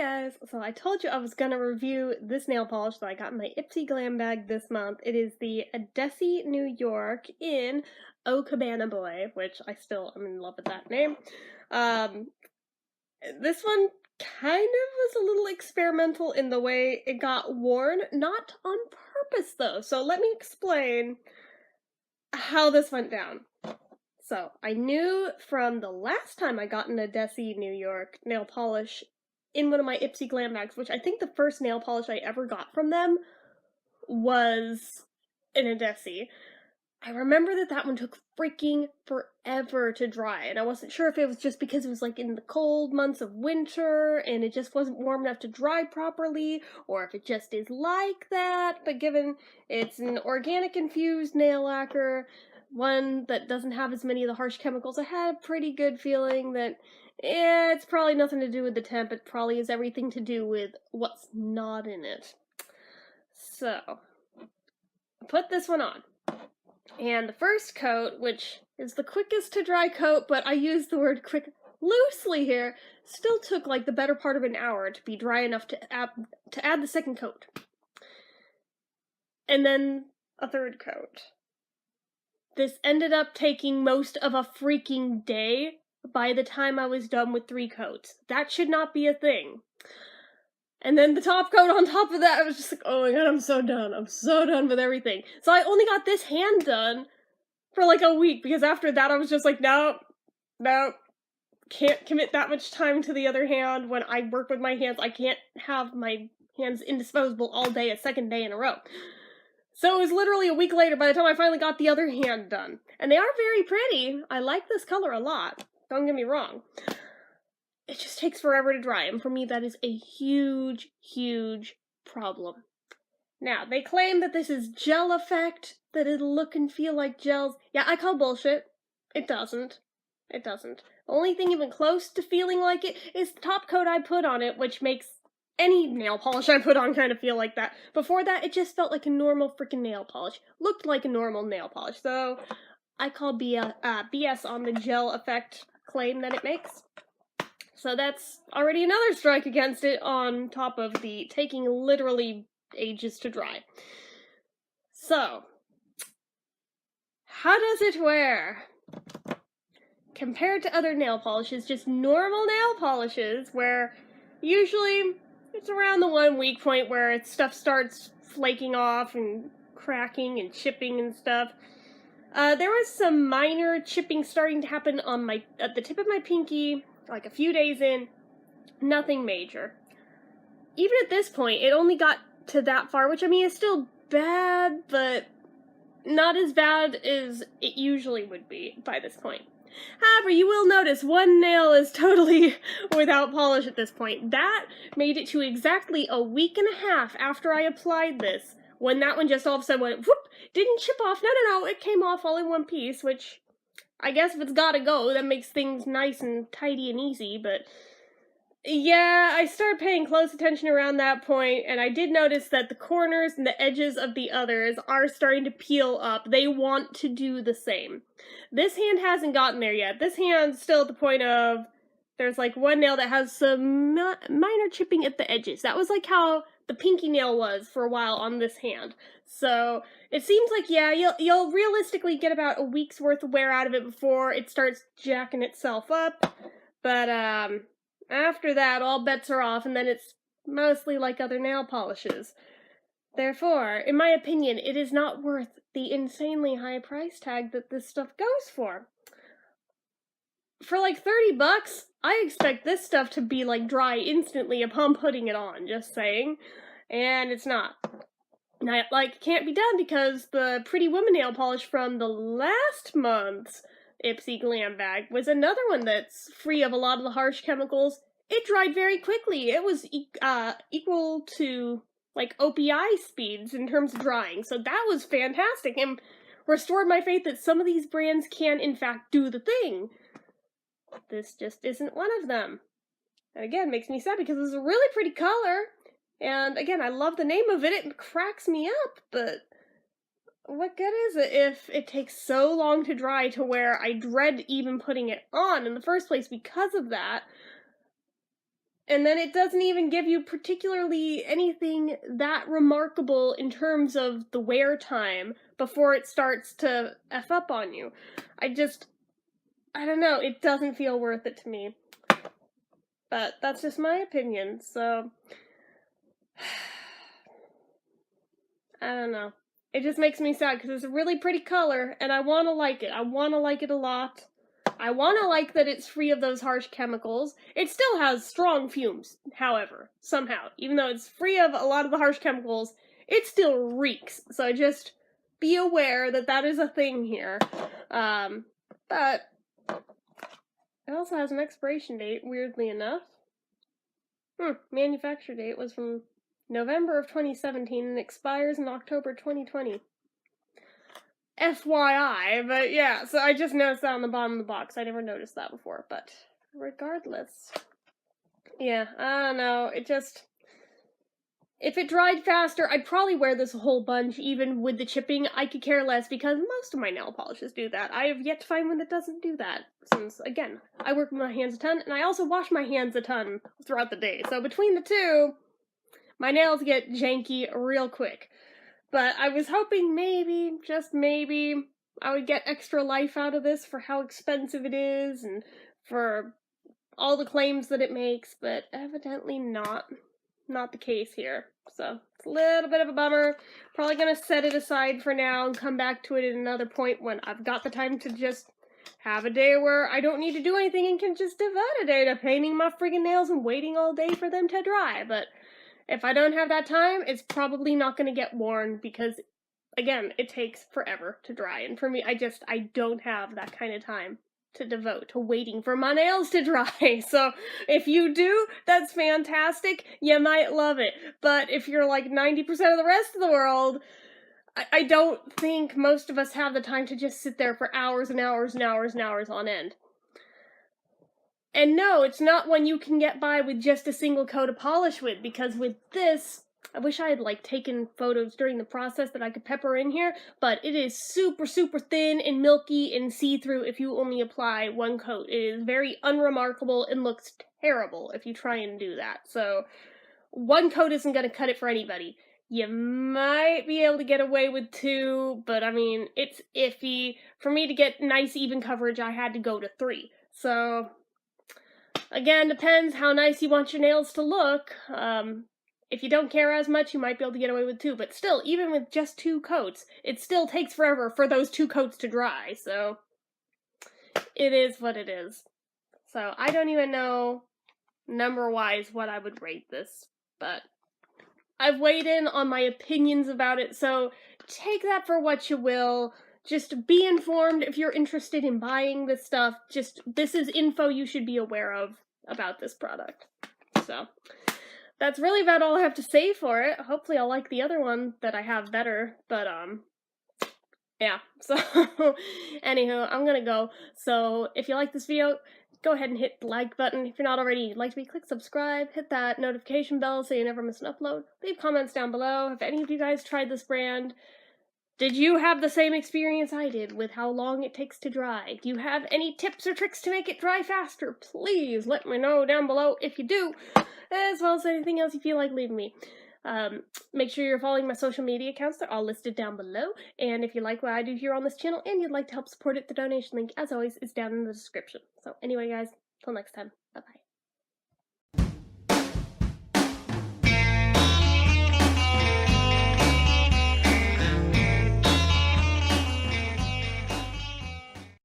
Guys, so I told you I was gonna review this nail polish that I got in my Ipsy Glam bag this month. It is the Adesse New York in Oh Cabana Boy, which I still am in love with that name. Um, this one kind of was a little experimental in the way it got worn, not on purpose though. So let me explain how this went down. So, I knew from the last time I got an Adesse New York nail polish in one of my Ipsy Glam bags, which I think the first nail polish I ever got from them was an Adesse. I remember that one took freaking forever to dry, and I wasn't sure if it was just because it was like in the cold months of winter and it just wasn't warm enough to dry properly, or if it just is like that, but given it's an organic infused nail lacquer, one that doesn't have as many of the harsh chemicals, I had a pretty good feeling that it's probably nothing to do with the temp, it probably has everything to do with what's not in it. So, I put this one on. And the first coat, which is the quickest to dry coat, but I use the word quick loosely here, still took like the better part of an hour to be dry enough to add the second coat. And then a third coat. This ended up taking most of a freaking day by the time I was done with 3 coats. That should not be a thing. And then the top coat on top of that, I was just like, oh my god, I'm so done. I'm so done with everything. So I only got this hand done for like a week, because after that I was just like, nope, can't commit that much time to the other hand. When I work with my hands, I can't have my hands indisposable all day, a second day in a row. So it was literally a week later by the time I finally got the other hand done. And they are very pretty. I like this color a lot. Don't get me wrong. It just takes forever to dry, and for me that is a huge, huge problem. Now, they claim that this is gel effect, that it'll look and feel like gels. Yeah, I call bullshit. It doesn't. It doesn't. The only thing even close to feeling like it is the top coat I put on it, which makes any nail polish I put on kind of feel like that. Before that, it just felt like a normal freaking nail polish. Looked like a normal nail polish, so I call BS on the gel effect claim that it makes. So that's already another strike against it, on top of the taking literally ages to dry. So, how does it wear? Compared to other nail polishes, just normal nail polishes, where usually it's around the 1 week point where stuff starts flaking off and cracking and chipping and stuff. There was some minor chipping starting to happen on at the tip of my pinky, like a few days in. Nothing major. Even at this point, it only got to that far, which I mean is still bad, but not as bad as it usually would be by this point. However, you will notice one nail is totally without polish at this point. That made it to exactly a week and a half after I applied this, when that one just all of a sudden went whoop, didn't chip off. No, it came off all in one piece, which I guess if it's gotta go, that makes things nice and tidy and easy, but yeah, I started paying close attention around that point, and I did notice that the corners and the edges of the others are starting to peel up. They want to do the same. This hand hasn't gotten there yet. This hand's still at the point of, there's like one nail that has some minor chipping at the edges. That was like how the pinky nail was for a while on this hand. So it seems like, yeah, you'll realistically get about a week's worth of wear out of it before it starts jacking itself up. But after that, all bets are off, and then it's mostly like other nail polishes. Therefore, in my opinion, it is not worth the insanely high price tag that this stuff goes for. For like $30, I expect this stuff to be like dry instantly upon putting it on, just saying. And it's not. Now, like, can't be done because the Pretty Woman nail polish from the last month's Ipsy Glam bag was another one that's free of a lot of the harsh chemicals. It dried very quickly. It was equal to like OPI speeds in terms of drying, so that was fantastic and restored my faith that some of these brands can in fact do the thing. This just isn't one of them. And again, makes me sad because it's a really pretty color, and again, I love the name of it. It cracks me up, but what good is it if it takes so long to dry to where I dread even putting it on in the first place because of that? And then it doesn't even give you particularly anything that remarkable in terms of the wear time before it starts to F up on you. I don't know, it doesn't feel worth it to me. But that's just my opinion, so I don't know. It just makes me sad because it's a really pretty color and I want to like it. I want to like it a lot. I want to like that it's free of those harsh chemicals. It still has strong fumes, however, somehow. Even though it's free of a lot of the harsh chemicals, it still reeks. So just be aware that that is a thing here. But it also has an expiration date, weirdly enough. Manufacture date was from November of 2017 and expires in October 2020. FYI, but yeah, so I just noticed that on the bottom of the box. I never noticed that before, but regardless. Yeah, I don't know, it just... If it dried faster, I'd probably wear this a whole bunch, even with the chipping. I could care less, because most of my nail polishes do that. I have yet to find one that doesn't do that, since, again, I work with my hands a ton, and I also wash my hands a ton throughout the day. So between the two, my nails get janky real quick. But I was hoping maybe, just maybe, I would get extra life out of this for how expensive it is and for all the claims that it makes, but evidently not the case here. So it's a little bit of a bummer. Probably gonna set it aside for now and come back to it at another point when I've got the time to just have a day where I don't need to do anything and can just devote a day to painting my friggin' nails and waiting all day for them to dry. But if I don't have that time, it's probably not going to get worn because, again, it takes forever to dry. And for me, I don't have that kind of time to devote to waiting for my nails to dry. So if you do, that's fantastic. You might love it. But if you're like 90% of the rest of the world, I don't think most of us have the time to just sit there for hours and hours and hours and hours on end. And no, it's not one you can get by with just a single coat of polish with, because with this, I wish I had, like, taken photos during the process that I could pepper in here, but it is super, super thin and milky and see-through if you only apply one coat. It is very unremarkable and looks terrible if you try and do that. So, one coat isn't going to cut it for anybody. You might be able to get away with two, but I mean, it's iffy. For me to get nice even coverage, I had to go to 3. So... Again, depends how nice you want your nails to look. If you don't care as much, you might be able to get away with 2. But still, even with just 2 coats, it still takes forever for those 2 coats to dry. So, it is what it is. So, I don't even know, number-wise, what I would rate this. But I've weighed in on my opinions about it, so take that for what you will. Just be informed if you're interested in buying this stuff. This is info you should be aware of about this product. So, that's really about all I have to say for it. Hopefully I'll like the other one that I have better, but, yeah. So, anywho, I'm gonna go. So, if you like this video, go ahead and hit the like button. If you're not already like me, click subscribe, hit that notification bell so you never miss an upload. Leave comments down below. Have any of you guys tried this brand? Did you have the same experience I did with how long it takes to dry? Do you have any tips or tricks to make it dry faster? Please let me know down below if you do, as well as anything else you feel like leaving me. Make sure you're following my social media accounts. They're all listed down below. And if you like what I do here on this channel and you'd like to help support it, the donation link, as always, is down in the description. So anyway, guys, till next time, bye-bye.